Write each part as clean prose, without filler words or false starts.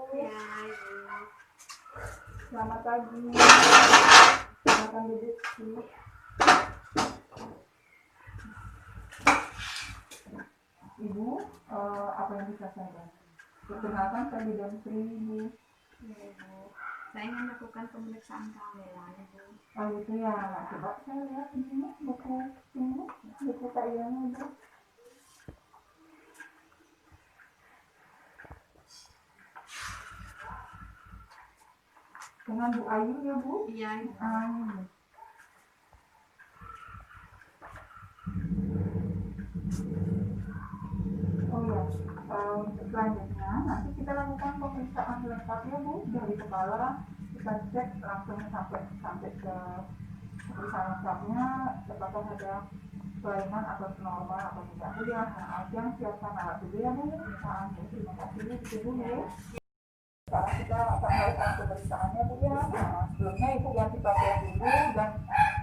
Ya, Ibu. Selamat pagi. Silakan duduk dulu. Ibu, apa yang bisa saya bantu? Perkenalkan, saya Bidan Sri, Ibu. Ya, Ibu. Saya ingin melakukan pemeriksaan kehamilan, Ibu. Oh gitu ya. Coba saya lihat ini buku kayunya, Ibu. Dengan Bu Ayu ya, Bu? Iya, Ibu. Oh ya, selanjutnya nanti kita lakukan pemeriksaan lengkapnya, Bu, dari kepala kita cek langsung sampai ke pemeriksaan lengkapnya, apakah ada kelainan atau normal atau tidak. Bu ya, yang siapkan alat dulu ya, Bu. Terima kasih, Bu. Itu dulu ya. Sekarang kita akan melakukan pemeriksaannya, Bu ya. Sebelumnya Ibu ganti pakaian dulu dan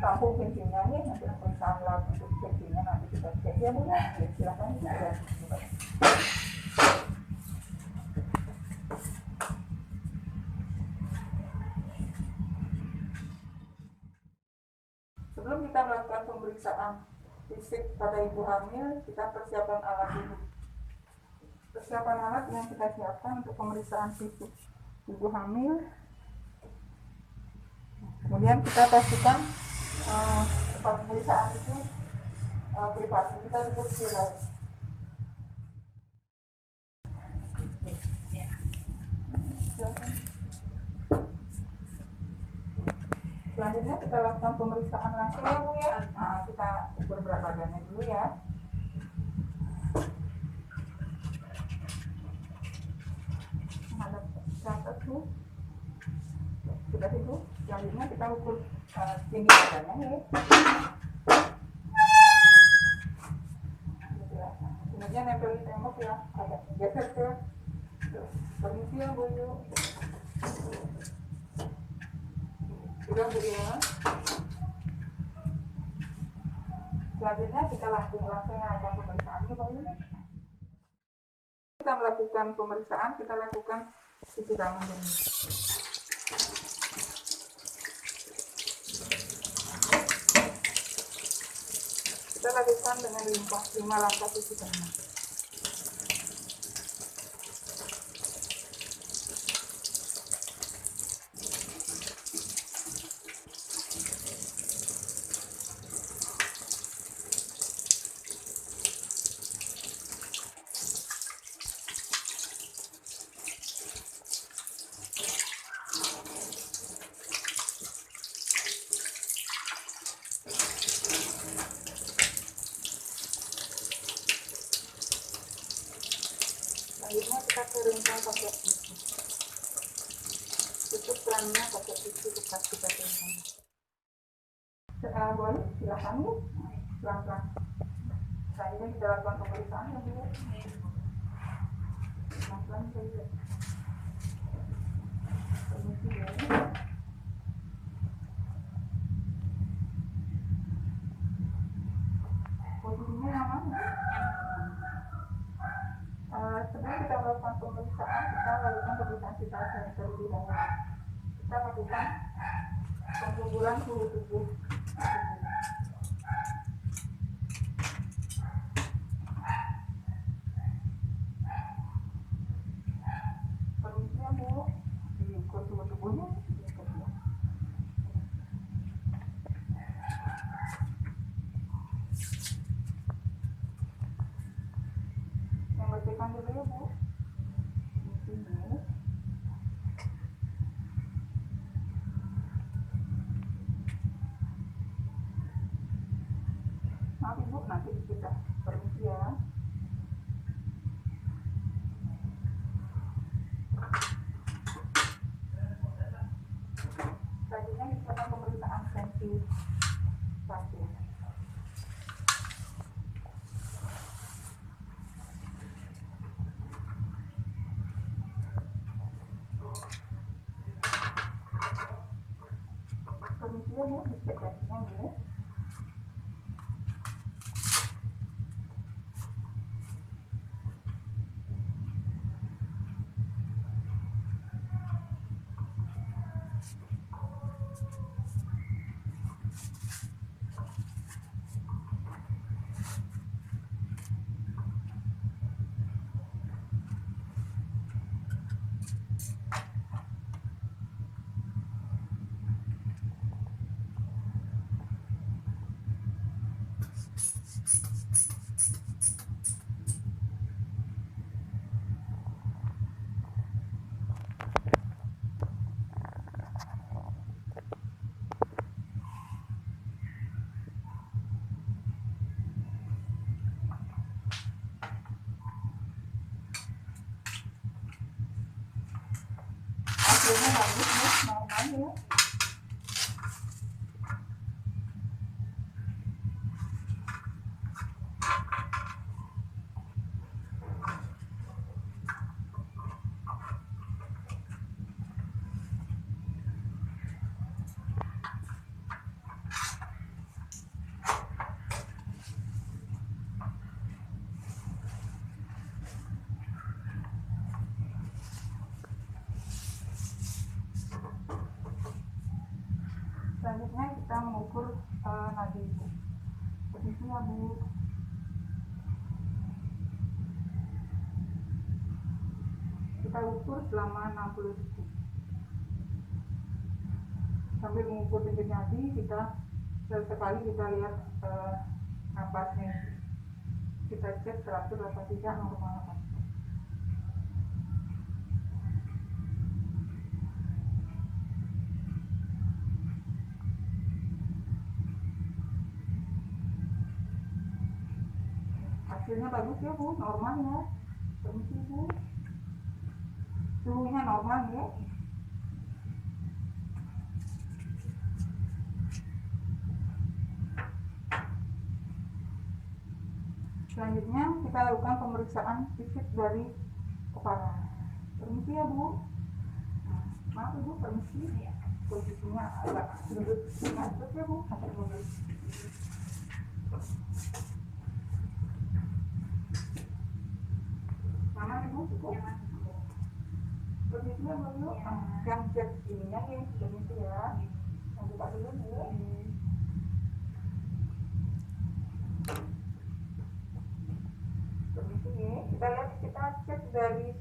tampung pensiunnya ya. Nanti pemeriksaan lab untuk pensiunnya nanti kita cek ya, Bu ya. Silakan Bu ya. Sebelum kita melakukan pemeriksaan fisik pada ibu hamil, kita persiapan alat dulu. Persiapan alat yang kita siapkan untuk pemeriksaan fisik ibu hamil. Kemudian kita pastikan pemeriksaan itu privasi. Kita sebut viral. Selanjutnya kita lakukan pemeriksaan langsung ya, Bu ya. Nah, kita ukur berat badannya dulu ya. Ada catat, Bu. Sudah itu. Selanjutnya kita ukur tinggi badannya ya. Kemudian nempel di tembok ya. Agak geser ke. Permisi ya, Bu. Sudah, Bu ya. Selanjutnya kita langsung akan pemeriksaan ya, Pak. Kita melakukan pemeriksaan, kita lakukan cuci tangan dulu. Kita lakukan dengan 5 langkah cuci tangan. Selanjutnya kita keringkan pakai tisu. Tutup kerannya pakai tisu bekas kita keringkan. Boleh, silakan Bu. Pelan-pelan. Selanjutnya kita lakukan pemeriksaan ya, Bu. Pelan-pelan saja. Permisi ya. Posisinya aman, Bu. Sebelum kita melakukan pemeriksaan, kita lakukan pemeriksaan situasi terlebih dahulu. Kita lakukan pengukuran suhu tubuh. Permisinya, Bu, diukur suhu tubuhnya. Yang bersihkan dulu ya, Bu. Ini. Maaf Ibu, nanti kita permisi ya. Selanjutnya kita akan pemeriksaan tensi pasien. Permisi ya, Bu, dicek tensinya ya. bagus ya, normal ya. Selanjutnya kita mengukur nadi ibu. Begitu ya bu. Kita ukur selama 60 detik. Sambil mengukur detik nadi, kita sekali kita lihat napasnya. Kita cek teratur apa tidak, normal apa. Hasilnya bagus ya bu, normal ya. Permisi bu. Suhunya normal ya. Selanjutnya kita lakukan pemeriksaan fisik dari kepala. Permisi ya bu. Maaf ibu, permisi. Posisinya agak duduk ngantuk ya bu. Agak duduk. Mana ibu cukup? Permisi ya bu. Yang cek ininya nih, permisi ya. Yang buka dulu bu. Permisi nih. Kita cek dari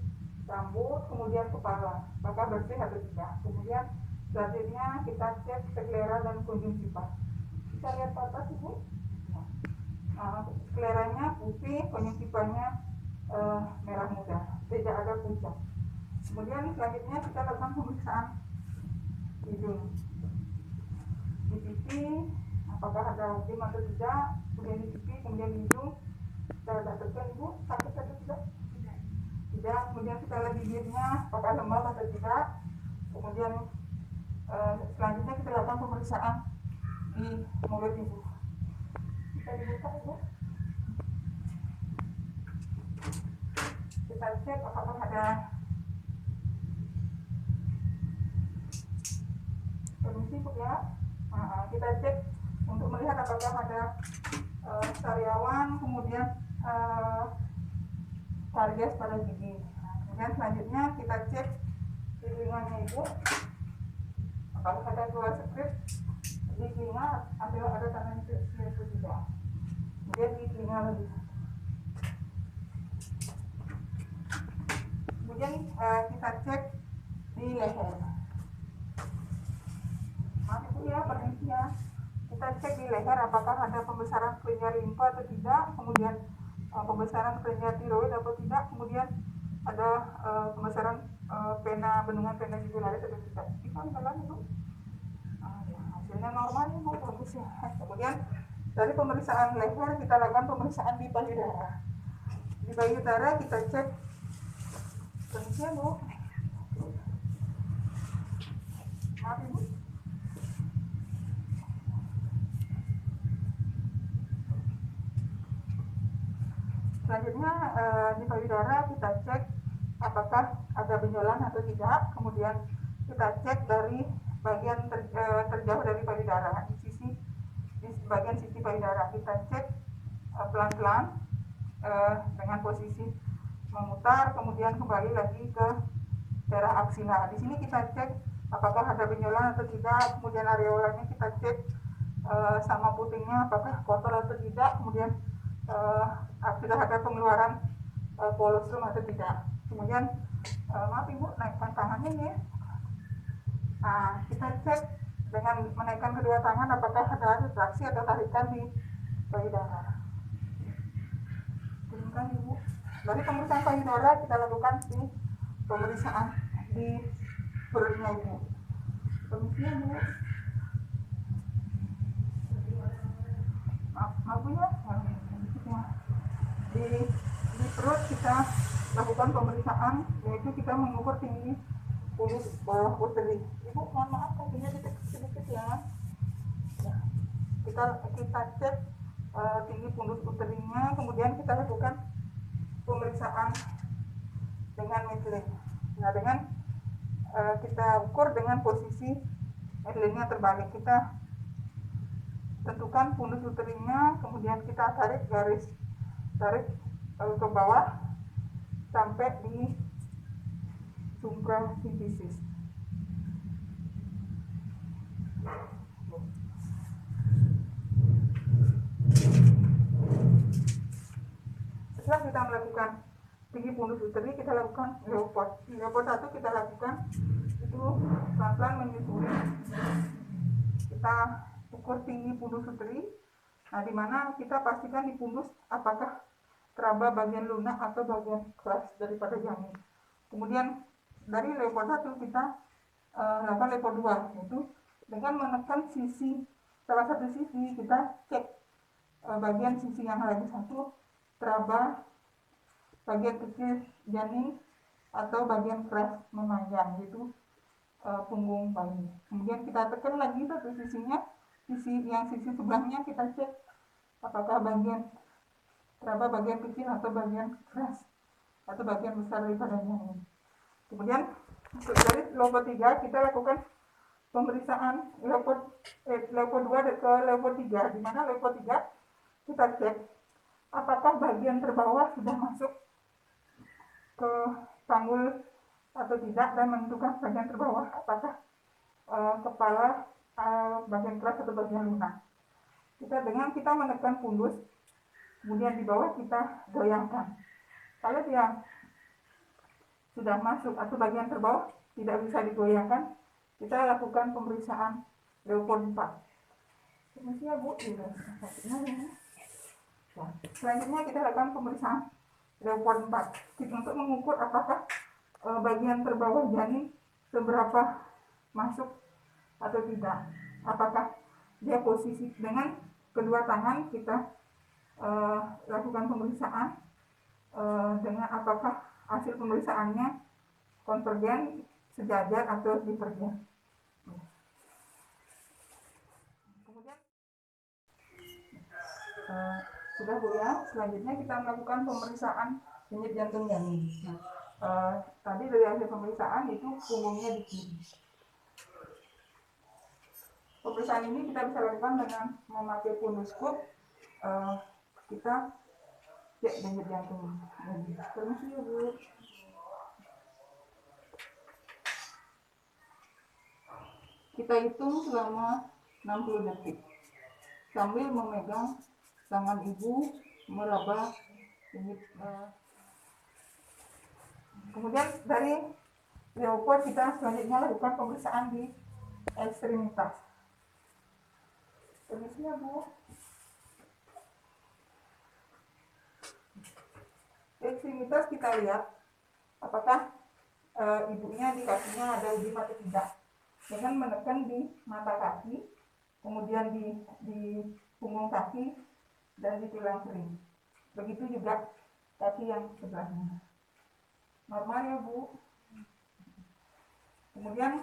rambut, kemudian kepala, apakah bersih atau tidak. Kemudian selanjutnya kita cek sklera dan konjungtiva. Kita lihat ke atas ibu. Skleranya putih, konjungtivanya merah muda, tidak ada pucat. Kemudian selanjutnya kita lakukan pemeriksaan hidung. Di pipi, apakah ada rongga atau tidak. Kemudian di pipi, kemudian di hidung. Kita dapatkan ibu, sakit atau tidak? Tidak. Kemudian kita lihat bibirnya, apakah lembab atau tidak. Kemudian selanjutnya kita lakukan pemeriksaan di mulut ibu. Kita dibuka ibu. Kita cek apakah ada permisi bu ya. Kita cek untuk melihat apakah ada sariawan, kemudian karies pada gigi. Kemudian selanjutnya kita cek di telinganya ibu, apakah ada keluar sekret di telinga atau ada tanda infeksi atau tidak. Kemudian di telinga lagi. Kemudian kita cek di leher. Maaf ibu ya, permisi ya. Kita cek di leher apakah ada pembesaran kelenjar limpa atau tidak. Kemudian pembesaran kelenjar tiroid atau tidak. Kemudian ada pembesaran bendungan pena jugularis atau tidak. Kita jalan ibu. Ya, hasilnya normal ibu, bagus ya. Kemudian dari pemeriksaan leher kita lakukan pemeriksaan di payudara. Di payudara kita cek. Permisi ya bu. Maaf ibu. Selanjutnya di payudara kita cek apakah ada benjolan atau tidak. Kemudian kita cek dari bagian terjauh dari payudara, di bagian sisi payudara kita cek pelan-pelan dengan posisi memutar, kemudian kembali lagi ke daerah aksila. Di sini kita cek apakah ada benjolan atau tidak. Kemudian areolanya kita cek sama putingnya apakah kotor atau tidak. Kemudian sudah ada pengeluaran kolostrum atau tidak. Kemudian maaf ibu, naikkan tangannya ya. Nah, kita cek dengan menaikkan kedua tangan apakah ada retraksi atau tarikan di payudara. Turunkan ibu. Dari pemeriksaan payudara kita lakukan di pemeriksaan di perutnya ibu. Permisi ibu. Maaf bu ya. Di perut kita lakukan pemeriksaan, yaitu kita mengukur tinggi pulus uteri. Ibu mohon maaf kakinya sedikit ya. Ya, kita cek tinggi pundus uterinya, kemudian kita lakukan pemeriksaan dengan Medline. Nah, dengan kita ukur dengan posisi Medline-nya terbalik, kita tentukan pundus uterinya, kemudian kita tarik ke bawah sampai di suprafizisis. Setelah kita melakukan tinggi pundus uteri, kita lakukan leopard 1, kita lakukan itu pelan-pelan menyusuri. Kita ukur tinggi pundus uteri. Nah, di mana kita pastikan di pundus apakah teraba bagian lunak atau bagian keras daripada janin. Kemudian dari leopard 1 kita lakukan leopard 2, yaitu dengan menekan salah satu sisi, kita cek bagian sisi yang lagi satu teraba bagian kecil janin atau bagian keras memanjang, yaitu punggung bayi. Kemudian kita tekan lagi satu sisinya, sisi sebelahnya kita cek apakah bagian teraba bagian kecil atau bagian keras atau bagian besar daripada janin. Kemudian dari leopard 3 kita lakukan pemeriksaan leopard 2 ke leopard 3, di mana leopard 3 kita cek apakah bagian terbawah sudah masuk ke panggul atau tidak, dan menentukan bagian terbawah apakah kepala, bagian keras atau bagian lunak. Kita menekan pundus, kemudian di bawah kita goyangkan. Kalau dia sudah masuk atau bagian terbawah tidak bisa digoyangkan, kita lakukan pemeriksaan leopard 4. Permisi ya Bu, selanjutnya kita lakukan pemeriksaan leopard 4 untuk mengukur apakah bagian terbawah janin seberapa masuk atau tidak, apakah dia posisi. Dengan kedua tangan kita lakukan pemeriksaan dengan apakah hasil pemeriksaannya konvergen, sejajar atau divergen. Kemudian sudah Bu ya, selanjutnya kita melakukan pemeriksaan denyut jantung janin. Tadi dari hasil pemeriksaan itu punggungnya di kiri. Pemeriksaan ini kita bisa lakukan dengan memakai punduskop. Kita cek denyut jantung. Permisi ya Bu. Kita hitung selama 60 detik sambil memegang tangan ibu meraba denyut. Kemudian dari leopard kita selanjutnya lakukan pemeriksaan di ekstremitas. Permisi ya Bu. Ekstremitas kita lihat apakah ibunya di kakinya ada ujung atau tidak, dengan menekan di mata kaki, kemudian di punggung kaki dan di tulang kering. Begitu juga kaki yang sebelahnya. Normal ya Bu. Kemudian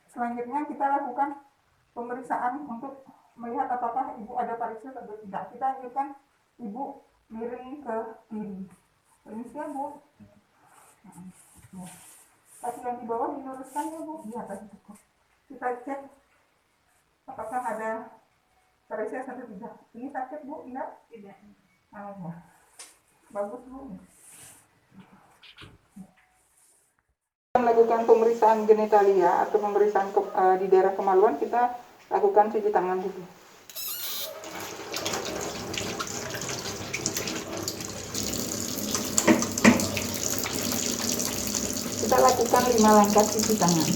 selanjutnya kita lakukan pemeriksaan untuk melihat apakah ibu ada varises atau tidak. Kita anjurkan ibu miring ke kiri. Permisi ya Bu. Kaki yang di bawah diluruskan ya Bu, di atas cukup. Kita cek apakah ada varises atau tidak. Ini sakit Bu? Enggak? Tidak. Ya. Bagus Bu. Melakukan pemeriksaan genitalia atau pemeriksaan di daerah kemaluan, kita lakukan cuci tangan dulu. Kita lakukan 5 langkah cuci tangan.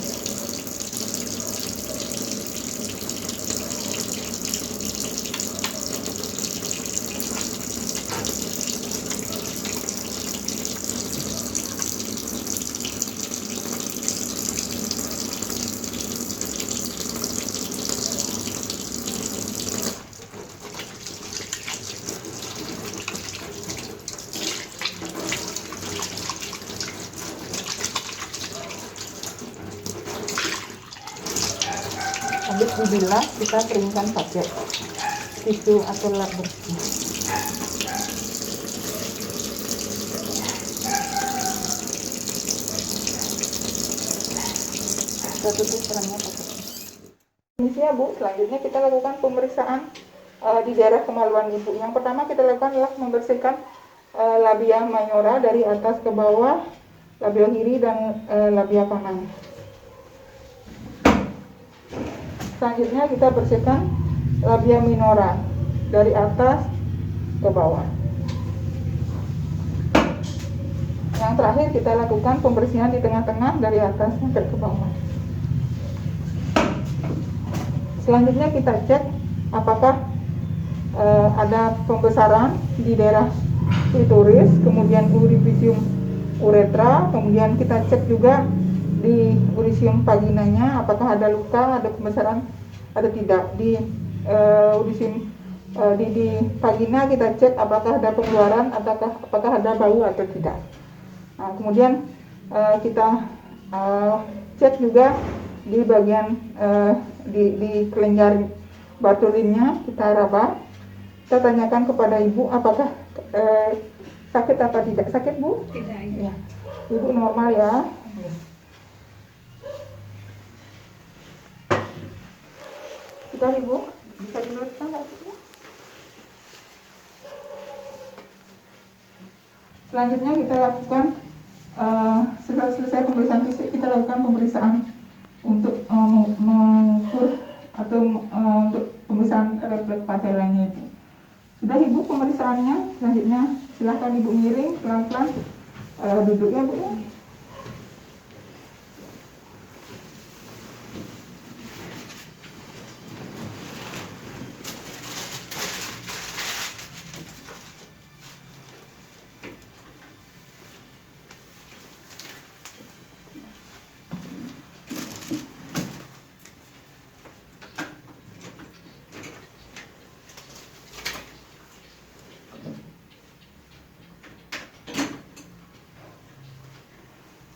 Habis dibilas, kita keringkan pakai tisu atau lap bersih. Kita tutup kerannya pakai. Ini ya Bu, selanjutnya kita lakukan pemeriksaan di daerah kemaluan ibu. Yang pertama kita lakukan adalah membersihkan labia mayora dari atas ke bawah, labia kiri dan labia kanan. Selanjutnya kita bersihkan labia minora dari atas ke bawah. Yang terakhir kita lakukan pembersihan di tengah-tengah dari atas sampai ke bawah. Selanjutnya kita cek apakah ada pembesaran di daerah klitoris, kemudian uripisium uretra, kemudian kita cek juga di urisium vaginanya apakah ada luka, ada pembesaran atau tidak. Di urisium di vagina kita cek apakah ada pengeluaran, apakah ada bau atau tidak. Nah, kemudian kita cek juga di bagian di kelenjar batulinnya, kita raba. Kita tanyakan kepada ibu apakah sakit apa tidak. Sakit Bu? Tidak. Ya. Ibu normal ya. Sudah Ibu, bisa diluruskan nggak Bu? Selanjutnya kita lakukan setelah selesai pemeriksaan fisik, kita lakukan pemeriksaan untuk mengukur atau untuk pemeriksaan refleks patelanya itu. Sudah Ibu pemeriksaannya, selanjutnya silahkan Ibu miring pelan-pelan, duduk ya Bu.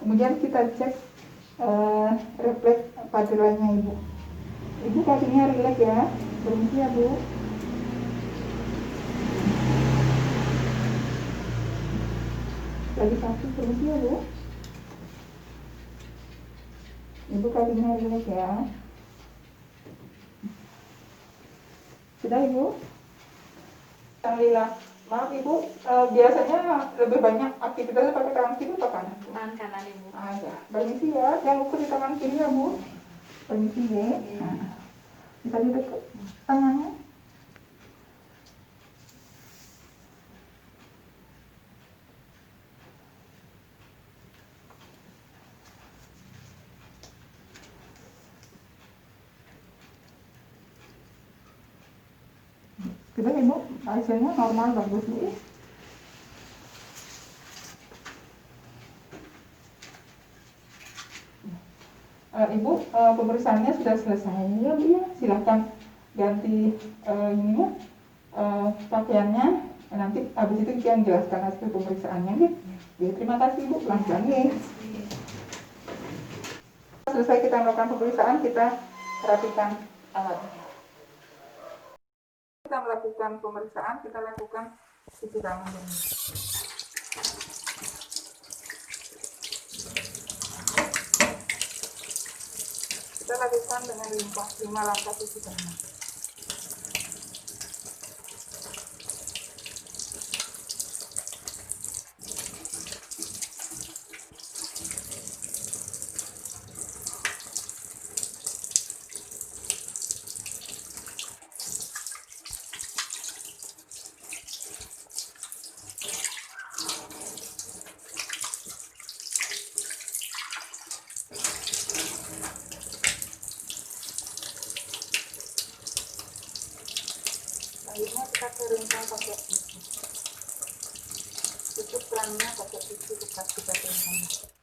Kemudian kita cek refleks patelanya Ibu. Ibu kakinya rileks ya, berhenti ya Bu. Lagi sakit, berhenti ya Bu. Ibu kakinya rileks ya. Sudah Ibu? Alhamdulillah. Maaf Ibu, biasanya lebih banyak aktivitasnya pakai tangan kiri atau kanan? Tangan kanan Ibu. Ya. Permisi ya, jangan ukur di tangan kiri ya Bu. Permisi ya. Nah, bisa didekat tangannya. Sudah Ibu, hasilnya normal, bagus Bu. Ibu, pemeriksaannya sudah selesai ya Bu ya. Silahkan ganti ininya, pakaiannya. Nanti habis itu kita menjelaskan hasil pemeriksaannya ya. Ya, terima kasih Bu, pelan-pelan ya. Selesai kita melakukan pemeriksaan, kita rapikan alatnya. Kita melakukan pemeriksaan, kita lakukan cuci tangan dulu. Kita lakukan dengan 5 langkah cuci tangan. Selanjutnya kita keringkan pakai tisu. Tutup kerannya pakai tisu bekas kita keringkan.